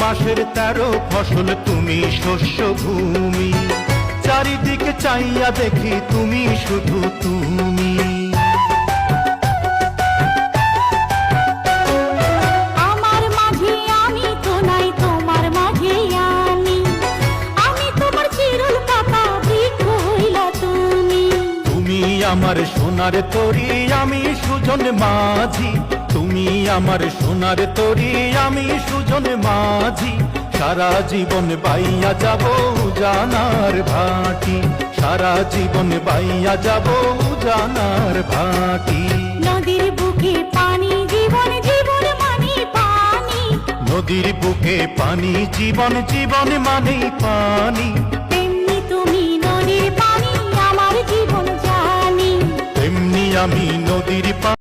মাসের 13 ফসল তুমি শস্য ভূমি, চারিদিকে চাইয়া দেখি তুমি শুধু তুমি। আমার মাঝে আমি তো নাই, তোমার মাঝে আমি, আমি তোমার চিরল পাতা বৃক্ষ হইলা তুমি। তুমি আমার সোনার তরী, আমি সুজন মাঝি, তুমি আমার সোনার তরী, আমি সুজন মাঝি। সারা জীবন বাইয়া যাব জানার ভাটি, সারা জীবন বাইয়া যাব জানার ভাটি। নদীর বুকে পানি জীবন, জীবন মানে পানি, নদীর বুকে পানি জীবন, জীবন মানে পানি। তেমনি তুমি নদীর পানি, আমার জীবন জানি। তেমনি আমি নদীর পানি।